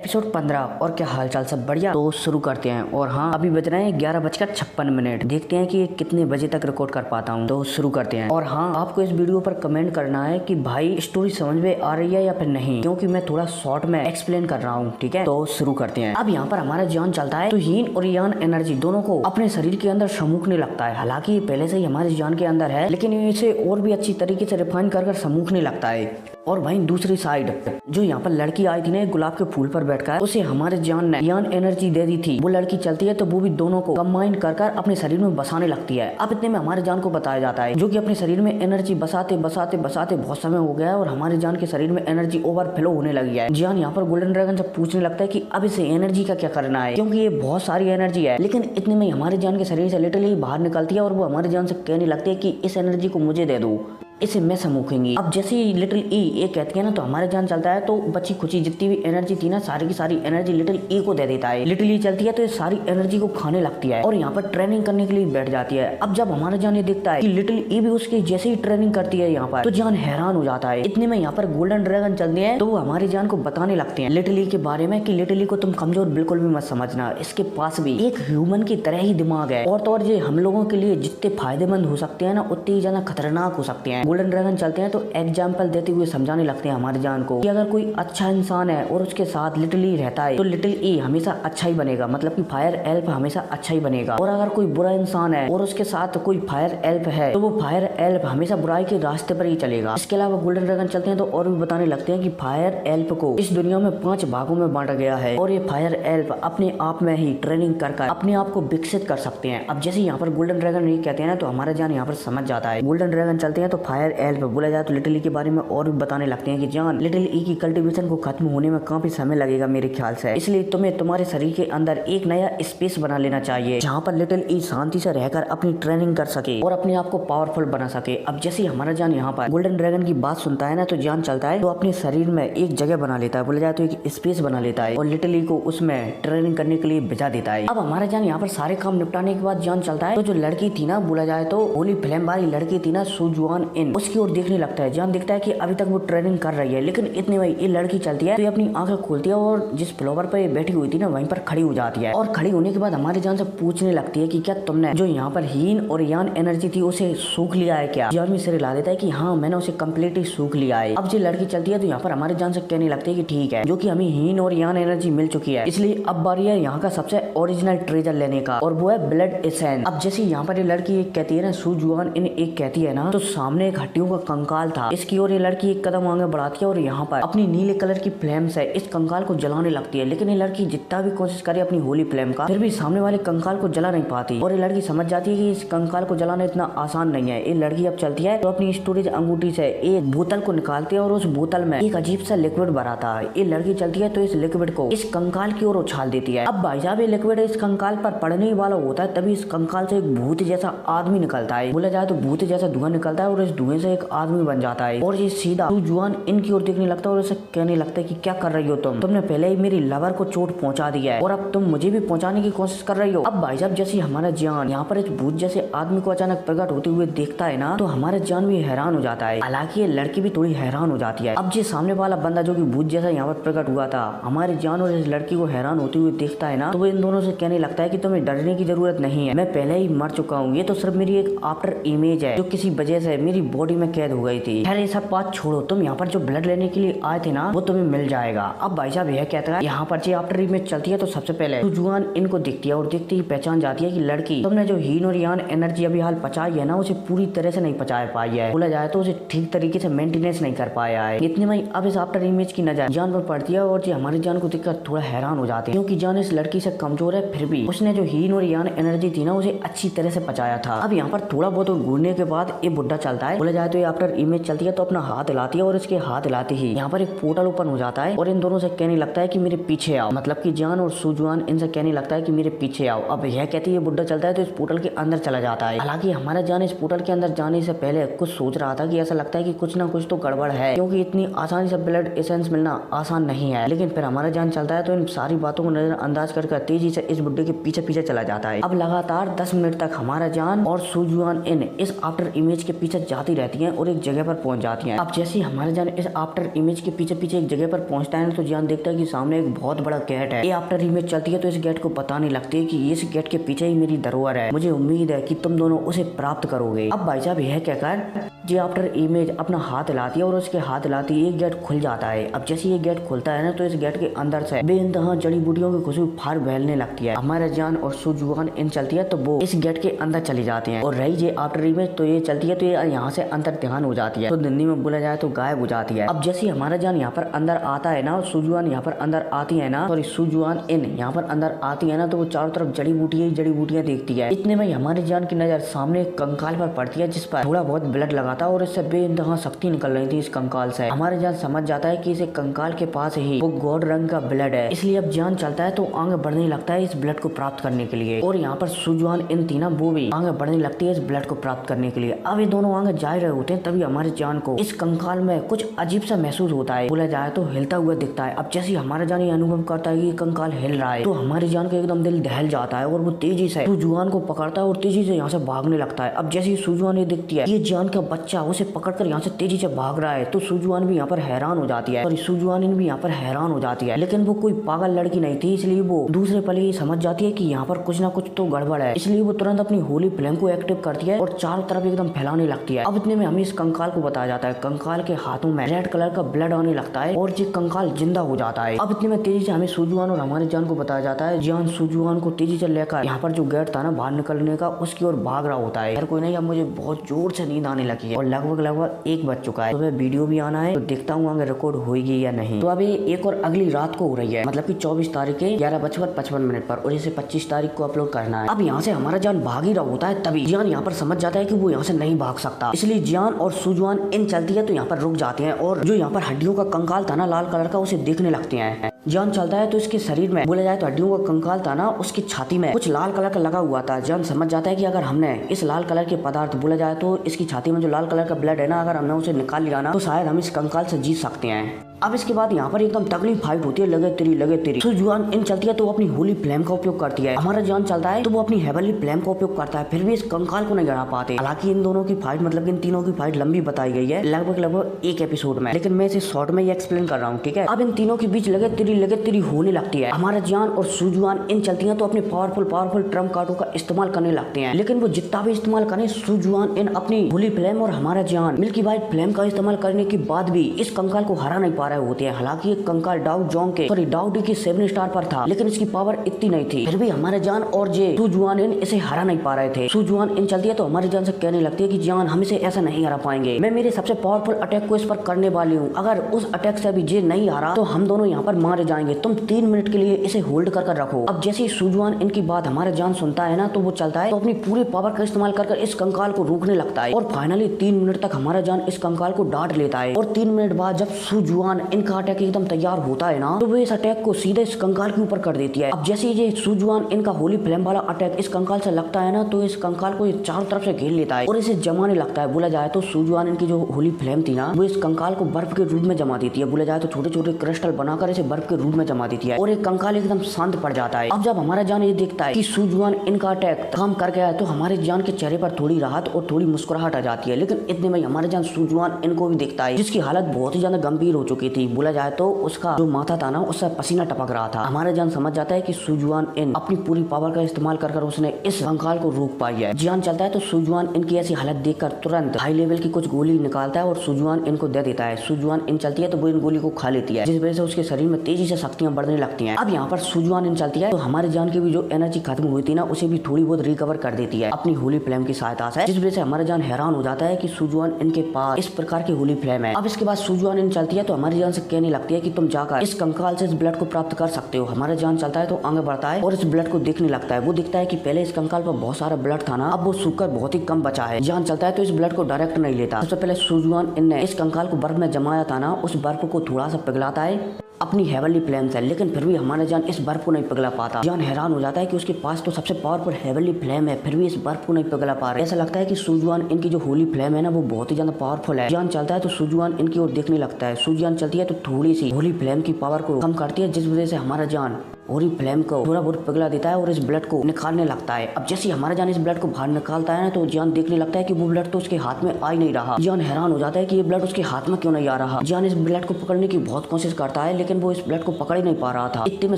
Episode 15। और क्या हालचाल, सब बढ़िया? तो शुरू करते हैं। और हाँ, अभी बज रहे हैं 11:56। देखते हैं कि कितने बजे तक रिकॉर्ड कर पाता हूँ। तो शुरू करते हैं। और हाँ, आपको इस वीडियो पर कमेंट करना है कि भाई स्टोरी समझ में आ रही है या फिर नहीं, क्योंकि मैं थोड़ा शॉर्ट में एक्सप्लेन कर रहा हूँ। ठीक है, तो शुरू करते हैं। अब यहाँ पर हमारा जान चलता है तो हीन और यान एनर्जी दोनों को अपने शरीर के अंदर समूखने लगता है। हालांकि पहले से ही हमारे जान के अंदर है, लेकिन इसे और भी अच्छी तरीके से रिफाइन कर समूखने लगता है। और वहीं दूसरी साइड जो यहाँ पर लड़की आई थी ना गुलाब के फूल पर बैठकर, उसे हमारे जान ने यान एनर्जी दे दी थी। वो लड़की चलती है तो वो भी दोनों को कंबाइन कर अपने शरीर में बसाने लगती है। अब इतने में हमारे जान को बताया जाता है, जो कि अपने शरीर में एनर्जी बसाते बसाते बसाते बहुत समय हो गया है और हमारे जान के शरीर में एनर्जी ओवरफ्लो होने लगी है। जान यहाँ पर गोल्डन ड्रैगन से पूछने लगता है कि अब इसे एनर्जी का क्या करना है, क्योंकि ये बहुत सारी एनर्जी है। लेकिन इतने में हमारे जान के शरीर से लिटरली बाहर निकलती है और वो हमारे जान से कहने लगती है कि इस एनर्जी को मुझे दे दो, इसे मैं समूखूंगी। अब जैसे ही लिटिल ई ये कहती है ना, तो हमारे जान चलता है तो बची खुची जितनी भी एनर्जी थी ना, सारी की सारी एनर्जी लिटिल ई को दे देता है। लिटिल ई चलती है तो ये सारी एनर्जी को खाने लगती है और यहाँ पर ट्रेनिंग करने के लिए बैठ जाती है। अब जब हमारा जान ये देखता है कि लिटिल ई भी उसकी जैसे ही ट्रेनिंग करती है यहाँ पर, तो जान हैरान हो जाता है। इतने में यहाँ पर गोल्डन ड्रैगन चलते हैं तो वो हमारी जान को बताने लगते हैं लिटिल ई के बारे में कि लिटिल ई को तुम कमजोर बिल्कुल भी मत समझना, इसके पास भी एक ह्यूमन की तरह ही दिमाग है और तो और ये हम लोगों के लिए जितने फायदेमंद हो सकते हैं ना, उतने ही ज्यादा खतरनाक हो सकते हैं। गोल्डन ड्रैगन चलते हैं तो एग्जाम्पल देते हुए समझाने लगते हैं हमारे जान को कि अगर कोई अच्छा इंसान है और उसके साथ लिटिल ई रहता है तो लिटिल ई हमेशा अच्छा ही बनेगा, मतलब कि फायर एल्फ हमेशा अच्छा ही बनेगा। और अगर कोई बुरा इंसान है और उसके साथ कोई फायर एल्फ है तो वो फायर एल्फ हमेशा बुराई के रास्ते पर ही चलेगा। इसके अलावा गोल्डन ड्रैगन चलते हैं तो और भी बताने लगते हैं कि फायर एल्फ को इस दुनिया में 5 भागों में बांटा गया है और ये फायर एल्फ अपने आप में ही ट्रेनिंग कर अपने आप को विकसित कर सकते हैं। अब जैसे यहाँ पर गोल्डन ड्रैगन ये कहते हैं ना, तो हमारा जान यहाँ पर समझ जाता है। गोल्डन ड्रैगन चलते हैं तो फायर एल्फ बोला जाए तो लिटिल ई के बारे में और भी बताने लगते हैं कि जान लिटिल ई की कल्टीवेशन को खत्म होने में काफी समय लगेगा मेरे ख्याल से, इसलिए तुम्हें तुम्हारे शरीर के अंदर एक नया स्पेस बना लेना चाहिए जहाँ पर लिटिल ई शांति से रहकर अपनी ट्रेनिंग कर सके और अपने आप को पावरफुल बना सके। अब जैसे हमारा जान यहाँ पर गोल्डन ड्रैगन की बात सुनता है ना, तो जान चलता है तो अपने शरीर में एक जगह बना लेता है, बोला जाए तो एक स्पेस बना लेता है और लिटिल ई को उसमें ट्रेनिंग करने के लिए भेजा देता है। अब हमारा जान यहाँ पर सारे काम निपटाने के बाद जान चलता है तो जो लड़की थी ना, बोला जाए तो होली फ्लेम वाली लड़की थी ना, सुजुआन इन, उसकी ओर देखने लगता है। जान देखता है कि अभी तक वो ट्रेनिंग कर रही है, लेकिन इतने में ये लड़की चलती है तो ये अपनी आंखें खोलती है और जिस फ्लोवर पर ये बैठी हुई थी ना, वहीं पर खड़ी हो जाती है। और खड़ी होने के बाद हमारी जान से पूछने लगती है कि क्या तुमने जो यहाँ पर हीन और यान एनर्जी थी उसे सूख लिया है क्या? जान भी सिर हिला देता है कि हाँ, मैंने उसे कम्प्लीटली सूख लिया है। अब ये लड़की चलती है तो यहाँ पर हमारे जान से कहने लगती है कि ठीक है, जो कि हमें हीन और यान एनर्जी मिल चुकी है, इसलिए अब बारी है यहाँ का सबसे ओरिजिनल ट्रेजर लेने का, और वो है ब्लड एसेंस। अब जैसे यहाँ पर ये लड़की एक कहती है ना, सुजुआन इन एक कहती है ना, तो सामने एक हड्डियों का कंकाल था। इसकी ओर ये लड़की एक कदम आगे बढ़ाती है और यहाँ पर अपनी नीले कलर की फ्लेम से इस कंकाल को जलाने लगती है। लेकिन ये लड़की जितना भी कोशिश करे अपनी होली फ्लेम का, फिर भी सामने वाले कंकाल को जला नहीं पाती और ये लड़की समझ जाती है कि इस कंकाल को जलाना इतना आसान नहीं है। ये लड़की अब चलती है तो अपनी स्टोरेज अंगूठी से एक बोतल को निकालती है और उस बोतल में एक अजीब सा लिक्विड भरा था। ये लड़की चलती है तो इस लिक्विड को इस कंकाल की ओर उछाल देती है। अब भाई साहब, ये लिक्विड इस कंकाल पर पड़ने वाला होता है, तभी इस कंकाल से एक भूत जैसा आदमी निकलता है। बोला जाए तो भूत जैसा धुआं निकलता है और इस धुएं से एक आदमी बन जाता है और ये सीधा सुजुआन इनकी ओर देखने लगता है और उसे कहने लगता है कि क्या कर रही हो तुमने पहले ही मेरी लवर को चोट पहुंचा दी है और अब तुम मुझे भी पहुंचाने की कोशिश कर रही हो। अब भाई साहब, जैसे हमारा जान यहाँ पर इस भूत जैसे आदमी को अचानक प्रकट होते हुए देखता है ना, तो हमारा जान भी हैरान हो जाता है। हालांकि ये लड़की भी थोड़ी हैरान हो जाती है। अब जो सामने वाला बंदा जो कि भूत जैसा यहाँ पर प्रकट हुआ था, हमारे जान और इस लड़की को हैरान होते हुए देखता है ना, तो वो इन दोनों से कहने लगता है कि तुम्हें डरने की जरूरत नहीं है, मैं पहले ही मर चुका हूँ, ये तो सिर्फ मेरी एक आफ्टर इमेज है जो किसी वजह से मेरी बॉडी में कैद हो गई थी। खैर ये सब बात छोड़ो, तुम यहाँ पर जो ब्लड लेने के लिए आए थे ना, वो तुम्हें मिल जाएगा। अब भाई साहब यह कहता है, यहाँ पर आफ्टर इमेज चलती है तो सबसे पहले सुजुआन इनको दिखती है और देखते ही पहचान जाती है कि लड़की तुमने जो हीन और यान एनर्जी अभी हाल पचाई है ना, उसे पूरी तरह से नहीं पचा पाई है। बोला जाए तो उसे ठीक तरीके से मेंटेनेंस नहीं कर पाया है। इतने में अब इस आफ्टर इमेज की नजर जान पर पड़ती है और हमारी जान को देखकर थोड़ा हैरान हो जाते हैं, क्योंकि जान इस लड़की से कमजोर है, फिर भी उसने जो हीन और यान एनर्जी थी ना, उसे अच्छी तरह से पचाया था। अब यहाँ पर थोड़ा बहुत घूरने के बाद ये बुढ़ा चलता है। बोला जाए तो ये आफ्टर इमेज चलती है तो अपना हाथ हिलाती है और इसके हाथ हिलाते ही यहाँ पर एक पोर्टल ओपन हो जाता है और इन दोनों से कहने लगता है कि मेरे पीछे आओ, मतलब कि जान और सुजुआन इनसे कहने लगता है कि मेरे पीछे आओ। अब यह कहती है बुड्ढा चलता है तो इस पोर्टल के अंदर चला जाता है। हालांकि हमारा जान इस पोर्टल के अंदर जाने से पहले कुछ सोच रहा था कि ऐसा लगता है कि कुछ ना कुछ तो गड़बड़ है, क्योंकि इतनी आसानी से ब्लड एसेंस मिलना आसान नहीं है। लेकिन फिर हमारा जान चलता है तो इन सारी बातों को नजरअंदाज करके तेजी से इस बुड्ढे के पीछे पीछे चला जाता है। अब लगातार 10 मिनट तक हमारा जान और सुजुआन इन इस आफ्टर इमेज के पीछे जाते जाती रहती हैं और एक जगह पर पहुंच जाती हैं। अब जैसे ही हमारा जान इस आफ्टर इमेज के पीछे पीछे एक जगह पर पहुंचता है तो जान देखता है कि सामने एक बहुत बड़ा गेट है। ये आफ्टर इमेज चलती है तो इस गेट को पता नहीं लगती कि इस गेट के पीछे ही मेरी धरोहर है, मुझे उम्मीद है कि तुम दोनों उसे प्राप्त करोगे। अब भाई साहब यह कहकर जी आफ्टर इमेज अपना हाथ हिलाती है और उसके हाथ हिलाती है एक गेट खुल जाता है। अब जैसे ये गेट खुलता है ना तो इस गेट के अंदर से बेइंतहा जड़ी बूटियों की खुशबू फार बहलने लगती है। हमारा जान और सुजुआन इन चलती है तो वो इस गेट के अंदर चली जाती हैं। और रही जे आफ्टर इमेज तो ये चलती है तो ये यहाँ से अंतर ध्यान हो जाती है, तो हिंदी में बोला जाए तो गायब हो जाती है। अब जैसे हमारा जान यहाँ पर अंदर आता है ना और सुजुआन यहाँ पर अंदर आती है ना, सॉरी सुजुआन इन यहाँ पर अंदर आती है ना तो वो चारों तरफ जड़ी बूटियां देखती है। इतने में हमारी जान की नजर सामने एक कंकाल पर पड़ती है जिस पर थोड़ा बहुत ब्लड लगाता है और इससे बेइंतहा शक्ति निकल रही थी इस कंकाल से। हमारे जान समझ जाता है कि इस कंकाल के पास ही वो गोल्ड रंग का ब्लड है, इसलिए अब जान चलता है तो आगे बढ़ने लगता है इस ब्लड को प्राप्त करने के लिए। और यहाँ पर सुजुआन इन तीना वो भी आगे बढ़ने लगती है इस ब्लड को प्राप्त करने के लिए। अब ये दोनों आगे जा रहे होते हैं तभी हमारे जान को इस कंकाल में कुछ अजीब सा महसूस होता है, बोला जाए तो हिलता हुआ दिखता है। अब जैसे हमारा जान ये अनुभव करता है कि कंकाल हिल रहा है तो हमारी जान का एकदम दिल दहल जाता है और वो तेजी से सुजुआन को पकड़ता है और तेजी से यहाँ से भागने लगता है। अब जैसे सुजुआन ये दिखती है ये जान का बच्चा उसे पकड़कर यहाँ से तेजी से भाग रहा है तो सुजुआन भी यहाँ पर हैरान हो जाती है और सुजुआन भी यहाँ पर हैरान हो जाती है। लेकिन वो कोई पागल लड़की नहीं थी, इसलिए वो दूसरे पल ही समझ जाती है कि यहाँ पर कुछ ना कुछ तो गड़बड़ है, इसलिए वो तुरंत अपनी होली फ्लेम को एक्टिव करती है और चारों तरफ एकदम फैलाने लगती है। अब इतने में हमें इस कंकाल को बताया जाता है कंकाल के हाथों में रेड कलर का ब्लड आने लगता है और ये कंकाल जिंदा हो जाता है। अब इतने में तेजी से हमें सुजुआन और हमारे जान को बताया जाता है जान सुजुआन को तेजी से लेकर यहाँ पर जो गेट था ना बाहर निकलने का उसकी ओर भाग रहा होता है। कोई नहीं, अब मुझे बहुत जोर से नींद आने लगी है और लगभग 1 बज चुका है, तो वीडियो भी आना है तो देखता हूँ आगे रिकॉर्ड होगी या नहीं। तो अभी एक और अगली रात को हो रही है, मतलब कि 24 तारीख के 11:55 पर और इसे 25 तारीख को अपलोड करना है। अब यहाँ से हमारा जान भाग ही रहा होता है तभी जान यहाँ पर समझ जाता है कि वो यहाँ से नहीं भाग सकता, इसलिए जान और सुजुआन इन चलती है तो यहाँ पर रुक जाते हैं और जो यहाँ पर हड्डियों का कंकाल था ना लाल कलर का उसे देखने लगते हैं। जान चलता है तो इसके शरीर में बोला जाए तो हड्डियों का कंकाल था ना उसकी छाती में कुछ लाल कलर का लगा हुआ था। जान समझ जाता है कि अगर हमने इस लाल कलर के पदार्थ बोला जाए तो इसकी छाती में जो लाल कलर का ब्लड है ना अगर हमने उसे निकाल लिया ना तो शायद हम इस कंकाल से जीत सकते हैं। अब इसके बाद यहाँ पर एकदम तगड़ी फाइट होती है, लगे तेरी सुजुआन इन चलती है तो वो अपनी होली फ्लेम का उपयोग करती है। हमारा जान चलता है तो वो अपनी हेवनली फ्लेम का उपयोग करता है, फिर भी इस कंकाल को नहीं हरा पाते। हालांकि इन दोनों की फाइट मतलब कि इन तीनों की फाइट लंबी बताई गई है लगभग 1 एपिसोड में, लेकिन मैं इसे शॉर्ट में ही एक्सप्लेन कर रहा हूँ, ठीक है। अब इन तीनों के बीच लगे तेरी होने लगती है। हमारा जान और सुजुआन इन चलती है तो अपने पावरफुल ट्रम्प कार्डों का इस्तेमाल करने लगते हैं, लेकिन वो जितना भी इस्तेमाल करें सुजुआन इन अपनी होली फ्लेम और हमारा जान मिल्की वाइट फ्लेम का इस्तेमाल करने के बाद भी इस कंकाल को हरा नहीं पा रहे होते हैं। हालांकि ये कंकाल डाउडी के 7 स्टार पर था, लेकिन इसकी पावर इतनी नहीं थी, फिर भी हमारे जान और जे सुजुआन इन इसे हरा नहीं पा रहे थे। सुजुआन इन चलती है तो हमारी जान से कहने लगती है कि जान हम इसे ऐसा नहीं हरा पाएंगे, मैं मेरे सबसे पावरफुल अटैक को इस पर करने वाली हूँ, अगर उस अटैक से भी जे नहीं हारा तो हम दोनों यहाँ पर मारे जाएंगे, तुम 3 मिनट के लिए इसे होल्ड कर रखो। अब जैसे ही सुजुआन इनकी बात हमारा जान सुनता है ना तो वो चलता है तो अपनी पूरी पावर का इस्तेमाल कर इस कंकाल को रोकने लगता है और फाइनली 3 मिनट तक हमारा जान इस कंकाल को डांट लेता है। और 3 मिनट बाद जब सुजुआन इनका अटैक एकदम तैयार होता है ना तो वो इस अटैक को सीधे इस कंकाल के ऊपर कर देती है। अब जैसे ये सुजुआन इनका होली फ्लेम वाला अटैक इस कंकाल से लगता है ना तो इस कंकाल को चारों तरफ से घेर लेता है और इसे जमाने लगता है। बोला जाए तो सुजुआन इनकी जो होली फ्लेम थी ना वो इस कंकाल को बर्फ के रूप में जमा देती है, बोला जाए तो छोटे छोटे क्रिस्टल बनाकर इसे बर्फ के रूप में जमा देती है और एक कंकाल एकदम शांत पड़ जाता है। अब जब हमारा जान ये देखता है कि सुजुआन इनका अटैक काम कर गया है तो हमारे जान के चेहरे पर थोड़ी राहत और थोड़ी मुस्कुराहट आ जाती है। लेकिन इतने में हमारे जान सुजुआन इनको भी देखता है जिसकी हालत बहुत ही ज्यादा गंभीर हो चुकी थी, बोला जाए तो उसका जो माथा था ना उससे पसीना टपक रहा था। हमारा जान समझ जाता है कि सुजुआन इन अपनी पूरी पावर का इस्तेमाल कर उसने इस कंकाल को रोक पाई है। जान चलता है तो सुजुआन इनकी ऐसी हालत देखकर तुरंत हाई लेवल की कुछ गोली निकालता है और सुजुआन इनको दे देता है। सुजुआन इन चलती है तो वो इन गोली को खा लेती है जिस वजह से उसके शरीर में तेजी से शक्तियां बढ़ने लगती हैं। अब यहाँ पर सुजुआन इन चलती है तो हमारे जान की भी जो एनर्जी खत्म हुई थी ना उसे भी थोड़ी बहुत रिकवर कर देती है अपनी होली फ्लेम की सहायता से, जिस वजह से हमारा जान हैरान हो जाता है कि सुजुआन इनके पास इस प्रकार की होली फ्लेम है। अब इसके बाद सुजुआन इन चलती है तो हमारी जान से कहने लगती है कि तुम जाकर इस कंकाल से इस ब्लड को प्राप्त कर सकते हो। हमारा जान चलता है तो आगे बढ़ता है और इस ब्लड को देखने लगता है। वो दिखता है कि पहले इस कंकाल पर बहुत सारा ब्लड था ना, अब वो सूखकर बहुत ही कम बचा है। जान चलता है तो इस ब्लड को डायरेक्ट नहीं लेता। सबसे पहले सुजुआन इनने इस कंकाल को बर्फ में जमाया था ना, उस बर्फ को थोड़ा सा पिघलाता है अपनी हेवनली फ्लेम से, लेकिन फिर भी हमारा जान इस बर्फ को नहीं पिघला पाता। जान हैरान हो जाता है कि उसके पास तो सबसे पावरफुल हेवनली फ्लेम है, फिर भी इस बर्फ को नहीं पिघला पा रहे। ऐसा लगता है कि सुजुआन इनकी जो होली फ्लेम है ना वो बहुत ही ज्यादा पावरफुल है। जान चलता है तो सुजुआन इनकी ओर देखने लगता है। सुजुआन चलती है तो थोड़ी सी होली फ्लेम की पावर को कम करती है जिस वजह से हमारा जान और ये फ्लेम को थोड़ा बहुत पिघला देता है और इस ब्लड को निकालने लगता है। अब जैसे हमारा जान इस ब्लड को बाहर निकालता है ना, तो जान देखने लगता है कि वो ब्लड तो उसके हाथ में आ ही नहीं रहा। जान हैरान हो जाता है कि ये ब्लड उसके हाथ में क्यों नहीं आ रहा। जान इस ब्लड को पकड़ने की बहुत कोशिश करता है, लेकिन वो इस ब्लड को पकड़ ही नहीं पा रहा था। इतने में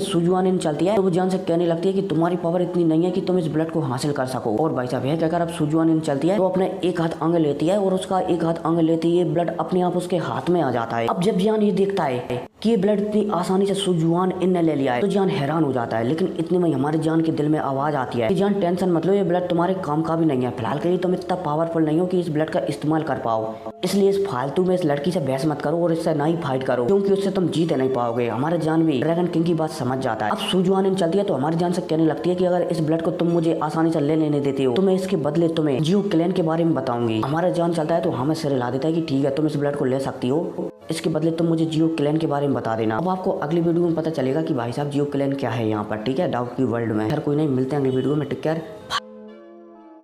सुजुआन इन चलती है, तो वो जान से कहने लगती है कि तुम्हारी पावर इतनी नहीं है कि तुम इस ब्लड को हासिल कर सको। और भाई साहब, यह कहकर अब सुजुआन इन चलती है तो अपने एक हाथ आगे लेती है और उसका एक हाथ आगे लेते ही ब्लड अपने आप उसके हाथ में आ जाता है। अब जब जान ये देखता है कि ये ब्लड इतनी आसानी से सुजुआन इन ने ले लिया है, तो जान हैरान हो जाता है। लेकिन इतने में हमारे जान के दिल में आवाज आती है कि जान टेंशन मत लो, ये ब्लड तुम्हारे काम का भी नहीं है। फिलहाल के लिए तुम इतना पावरफुल नहीं हो कि इस ब्लड का इस्तेमाल कर पाओ, इसलिए इस फालतू में इस लड़की से बहस मत करो और इससे ना ही फाइट करो, क्योंकि उससे तुम जीत नहीं पाओगे। हमारे जान भी ड्रैगन किंग की बात समझ जाता है। अब सुजुआन इन चलती है तो हमारी जान से कहने लगती है कि अगर इस ब्लड को तुम मुझे आसानी से ले लेने देते हो तो मैं इसके बदले तुम्हें जियो क्लैन के बारे में बताऊंगी। हमारा जान चलता है तो हमें सिर हिला देता है कि ठीक है, तुम इस ब्लड को ले सकती हो, इसके बदले तुम मुझे जियो क्लैन के बारे में बता देना। अब आपको अगली वीडियो में पता चलेगा कि भाई साहब जियो क्लैन क्या है यहाँ पर। ठीक है, डाउट की वर्ल्ड में। हर कोई नहीं, मिलते हैं अगली वीडियो में। Take care.